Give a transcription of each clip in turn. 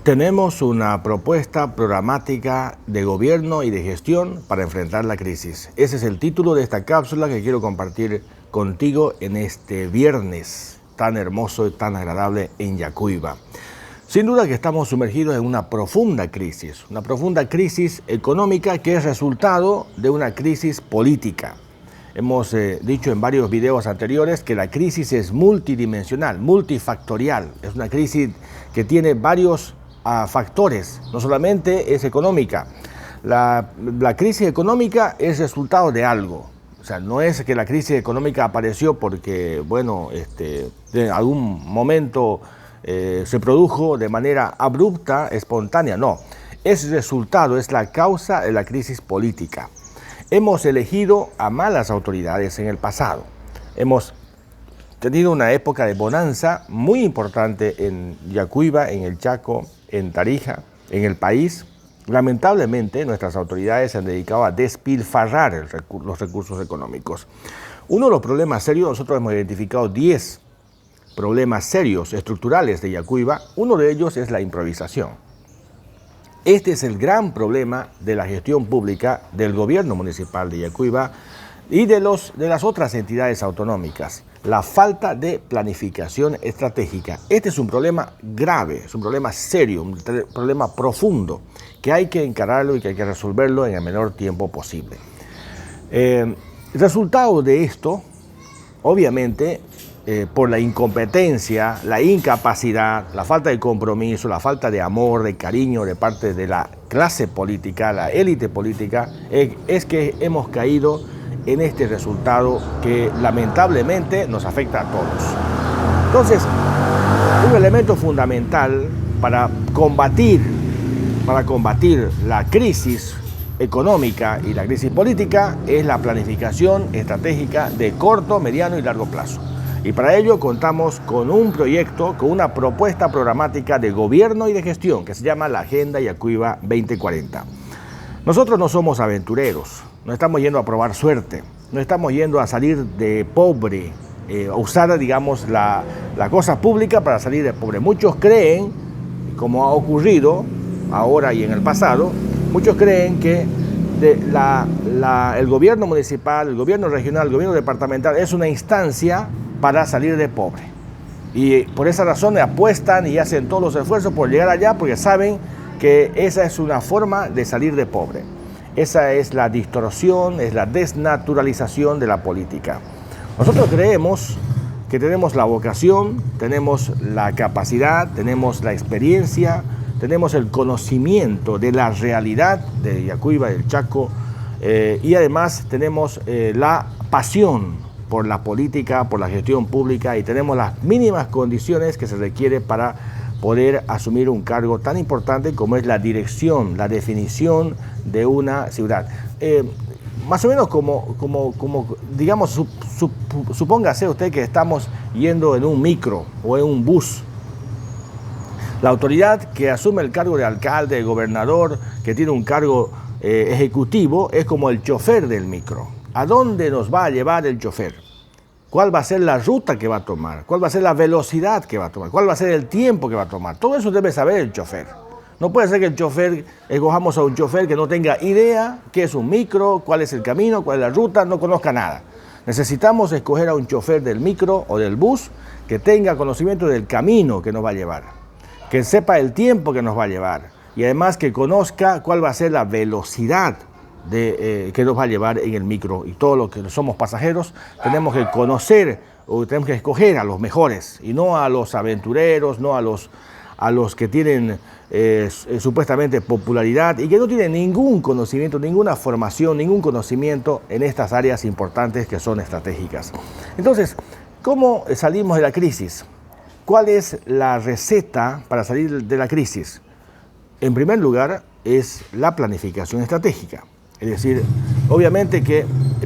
Tenemos una propuesta programática de gobierno y de gestión para enfrentar la crisis. Ese es el título de esta cápsula que quiero compartir contigo en este viernes tan hermoso y tan agradable en Yacuiba. Sin duda que estamos sumergidos en una profunda crisis económica que es resultado de una crisis política. Hemos dicho en varios videos anteriores que la crisis es multidimensional, multifactorial. Es una crisis que tiene varios factores, no solamente es económica. La crisis económica es resultado de algo. O sea, no es que la crisis económica apareció porque, en algún momento se produjo de manera abrupta, espontánea. No, es resultado, es la causa de la crisis política. Hemos elegido a malas autoridades en el pasado. Hemos tenido una época de bonanza muy importante en Yacuiba, en el Chaco, en Tarija, en el país. Lamentablemente, nuestras autoridades se han dedicado a despilfarrar los recursos económicos. Uno de los problemas serios, nosotros hemos identificado 10 problemas serios, estructurales de Yacuiba. Uno de ellos es la improvisación. Este es el gran problema de la gestión pública del gobierno municipal de Yacuiba y de las otras entidades autonómicas. La falta de planificación estratégica. Este es un problema grave, es un problema serio, un problema profundo, que hay que encararlo y que hay que resolverlo en el menor tiempo posible. El resultado de esto, obviamente, por la incompetencia, la incapacidad, la falta de compromiso, la falta de amor, de cariño de parte de la clase política, la élite política, es que hemos caído en este resultado que lamentablemente nos afecta a todos. Entonces, un elemento fundamental para combatir la crisis económica y la crisis política es la planificación estratégica de corto, mediano y largo plazo. Y para ello contamos con un proyecto, con una propuesta programática de gobierno y de gestión que se llama la Agenda Yacuiba 2040. Nosotros no somos aventureros, no estamos yendo a probar suerte, no estamos yendo a salir de pobre, a usar, digamos, la cosa pública para salir de pobre. Muchos creen, como ha ocurrido ahora y en el pasado, muchos creen que el gobierno municipal, el gobierno regional, el gobierno departamental es una instancia para salir de pobre. Y por esa razón apuestan y hacen todos los esfuerzos por llegar allá porque saben que esa es una forma de salir de pobre. Esa es la distorsión, es la desnaturalización de la política. Nosotros creemos que tenemos la vocación, tenemos la capacidad, tenemos la experiencia, tenemos el conocimiento de la realidad de Yacuiba, del Chaco, y además tenemos la pasión por la política, por la gestión pública, y tenemos las mínimas condiciones que se requiere para poder asumir un cargo tan importante como es la dirección, la definición de una ciudad. Más o menos digamos, supóngase usted que estamos yendo en un micro o en un bus. La autoridad que asume el cargo de alcalde, de gobernador, que tiene un cargo ejecutivo, es como el chofer del micro. ¿A dónde nos va a llevar el chofer? ¿Cuál va a ser la ruta que va a tomar? ¿Cuál va a ser la velocidad que va a tomar? ¿Cuál va a ser el tiempo que va a tomar? Todo eso debe saber el chofer. No puede ser que el chofer, escojamos a un chofer que no tenga idea qué es un micro, cuál es el camino, cuál es la ruta, no conozca nada. Necesitamos escoger a un chofer del micro o del bus que tenga conocimiento del camino que nos va a llevar, que sepa el tiempo que nos va a llevar y además que conozca cuál va a ser la velocidad que nos va a llevar en el micro. Y todos los que somos pasajeros tenemos que conocer o tenemos que escoger a los mejores y no a los aventureros, no a los que tienen supuestamente popularidad y que no tienen ningún conocimiento, ninguna formación, ningún conocimiento en estas áreas importantes que son estratégicas. Entonces, ¿cómo salimos de la crisis? ¿Cuál es la receta para salir de la crisis? En primer lugar, es la planificación estratégica. Es decir, obviamente que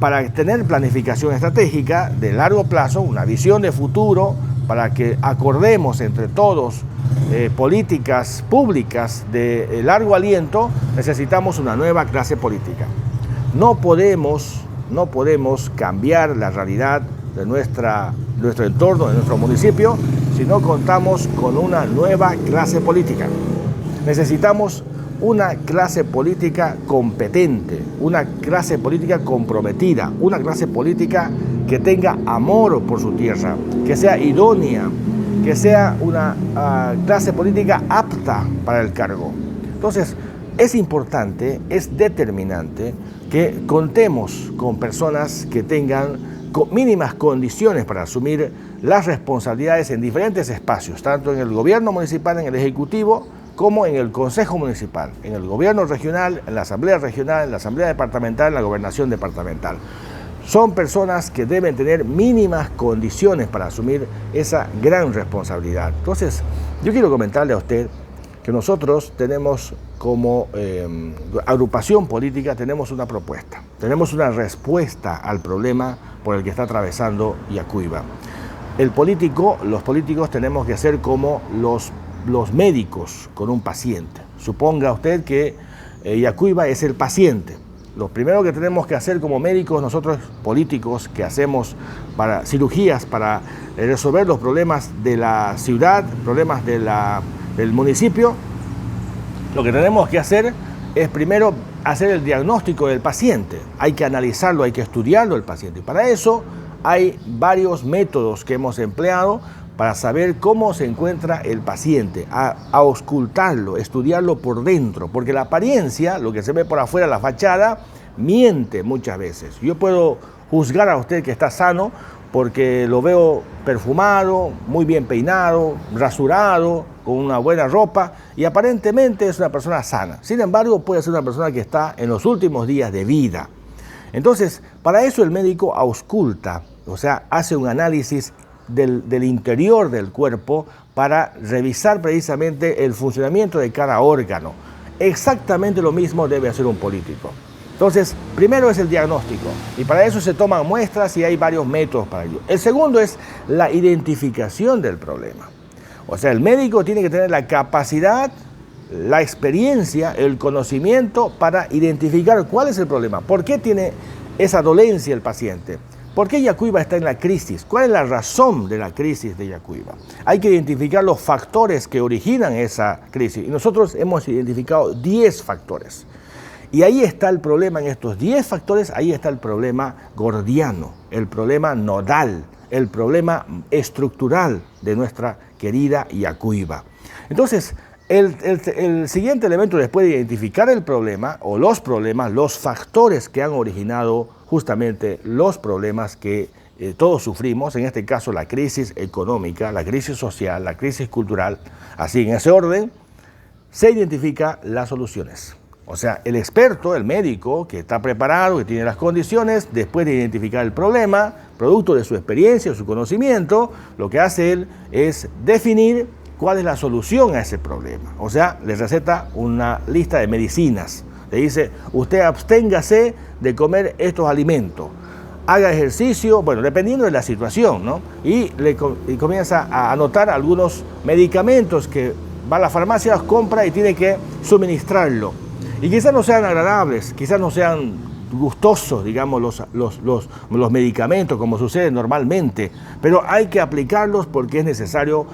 para tener planificación estratégica de largo plazo, una visión de futuro, para que acordemos entre todos políticas públicas de largo aliento, necesitamos una nueva clase política. No podemos cambiar la realidad de nuestro entorno, de nuestro municipio, si no contamos con una nueva clase política. Necesitamos una clase política competente, una clase política comprometida, una clase política que tenga amor por su tierra, que sea idónea, que sea una clase política apta para el cargo. Entonces, es importante, es determinante que contemos con personas que tengan mínimas condiciones para asumir las responsabilidades en diferentes espacios, tanto en el gobierno municipal, en el ejecutivo, como en el consejo municipal, en el gobierno regional, en la asamblea regional, en la asamblea departamental, en la gobernación departamental. Son personas que deben tener mínimas condiciones para asumir esa gran responsabilidad. Entonces, yo quiero comentarle a usted que nosotros tenemos como agrupación política, tenemos una propuesta, tenemos una respuesta al problema por el que está atravesando Yacuiba. Los políticos tenemos que ser como los médicos con un paciente. Suponga usted que Yacuiba es el paciente. Lo primero que tenemos que hacer como médicos, nosotros políticos que hacemos cirugías para resolver los problemas de la ciudad, problemas del municipio, lo que tenemos que hacer es primero hacer el diagnóstico del paciente. Hay que analizarlo, hay que estudiarlo el paciente. Y para eso hay varios métodos que hemos empleado para saber cómo se encuentra el paciente, a auscultarlo, estudiarlo por dentro, porque la apariencia, lo que se ve por afuera, la fachada, miente muchas veces. Yo puedo juzgar a usted que está sano porque lo veo perfumado, muy bien peinado, rasurado, con una buena ropa y aparentemente es una persona sana. Sin embargo, puede ser una persona que está en los últimos días de vida. Entonces, para eso el médico ausculta, o sea, hace un análisis del interior del cuerpo para revisar precisamente el funcionamiento de cada órgano. Exactamente lo mismo debe hacer un político. Entonces, primero es el diagnóstico y para eso se toman muestras y hay varios métodos para ello. El segundo es la identificación del problema. O sea, el médico tiene que tener la capacidad, la experiencia, el conocimiento para identificar cuál es el problema, por qué tiene esa dolencia el paciente. ¿Por qué Yacuiba está en la crisis? ¿Cuál es la razón de la crisis de Yacuiba? Hay que identificar los factores que originan esa crisis. Y nosotros hemos identificado 10 factores. Y ahí está el problema, en estos 10 factores, ahí está el problema gordiano, el problema nodal, el problema estructural de nuestra querida Yacuiba. Entonces, el siguiente elemento después de identificar el problema o los problemas, los factores que han originado justamente los problemas que todos sufrimos, en este caso la crisis económica, la crisis social, la crisis cultural, así en ese orden, se identifican las soluciones. O sea, el experto, el médico que está preparado, que tiene las condiciones, después de identificar el problema, producto de su experiencia, su conocimiento, lo que hace él es definir cuál es la solución a ese problema. O sea, le receta una lista de medicinas. Le dice, usted absténgase de comer estos alimentos, haga ejercicio, bueno, dependiendo de la situación, ¿no? Y comienza a anotar algunos medicamentos que va a la farmacia, los compra y tiene que suministrarlo. Y quizás no sean agradables, quizás no sean gustosos, digamos, los medicamentos, como sucede normalmente, pero hay que aplicarlos porque es necesario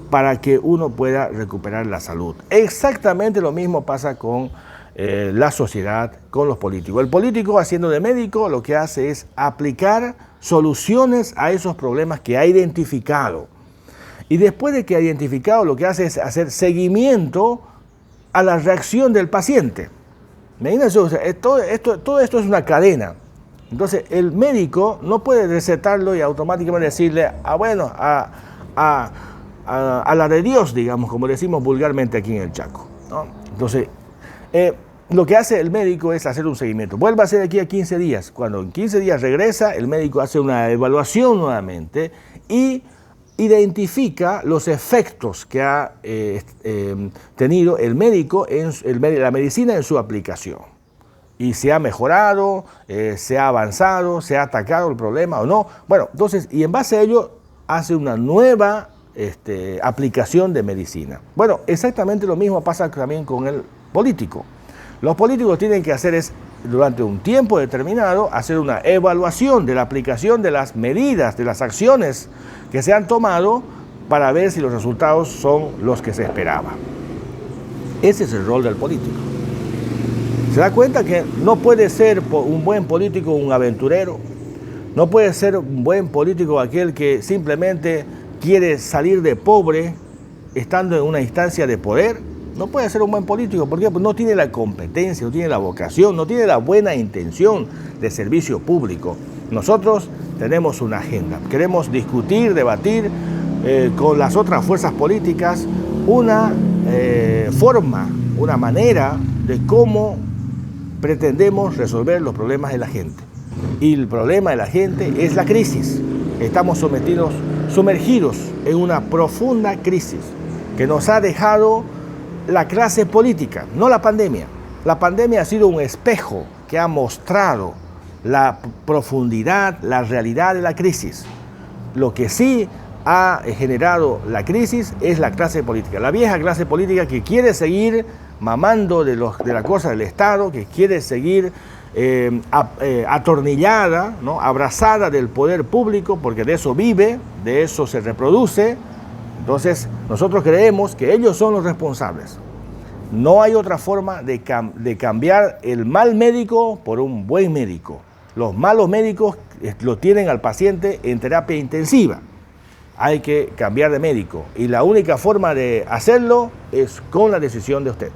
para que uno pueda recuperar la salud. Exactamente lo mismo pasa con la sociedad, con los políticos. El político, haciendo de médico, lo que hace es aplicar soluciones a esos problemas que ha identificado. Y después de que ha identificado, lo que hace es hacer seguimiento a la reacción del paciente. Imagínense, todo esto es una cadena. Entonces, el médico no puede recetarlo y automáticamente decirle, a la de Dios, digamos, como decimos vulgarmente aquí en el Chaco, ¿no? Entonces, lo que hace el médico es hacer un seguimiento. Vuelve a hacer aquí a 15 días. Cuando en 15 días regresa, el médico hace una evaluación nuevamente y identifica los efectos que ha tenido el médico, la medicina en su aplicación. Y si ha mejorado, se ha avanzado, se ha atacado el problema o no. Bueno, entonces, y en base a ello, hace una nueva aplicación de medicina. Bueno, exactamente lo mismo pasa también con el político. Los políticos tienen que hacer durante un tiempo determinado, hacer una evaluación de la aplicación de las medidas, de las acciones que se han tomado para ver si los resultados son los que se esperaba. Ese es el rol del político. Se da cuenta que no puede ser un buen político un aventurero, no puede ser un buen político aquel que simplemente quiere salir de pobre estando en una instancia de poder. No puede ser un buen político, ¿por qué? Pues no tiene la competencia, no tiene la vocación, no tiene la buena intención de servicio público. Nosotros tenemos una agenda, queremos discutir, debatir con las otras fuerzas políticas una forma, una manera de cómo pretendemos resolver los problemas de la gente. Y el problema de la gente es la crisis. Estamos sumergidos en una profunda crisis que nos ha dejado la clase política, no la pandemia. La pandemia ha sido un espejo que ha mostrado la profundidad, la realidad de la crisis. Lo que sí ha generado la crisis es la clase política, la vieja clase política que quiere seguir mamando de la cosa del Estado, que quiere seguir atornillada, ¿no? Abrazada del poder público, porque de eso vive, de eso se reproduce. Entonces, nosotros creemos que ellos son los responsables. No hay otra forma de cambiar el mal médico por un buen médico. Los malos médicos lo tienen al paciente en terapia intensiva. Hay que cambiar de médico y la única forma de hacerlo es con la decisión de usted.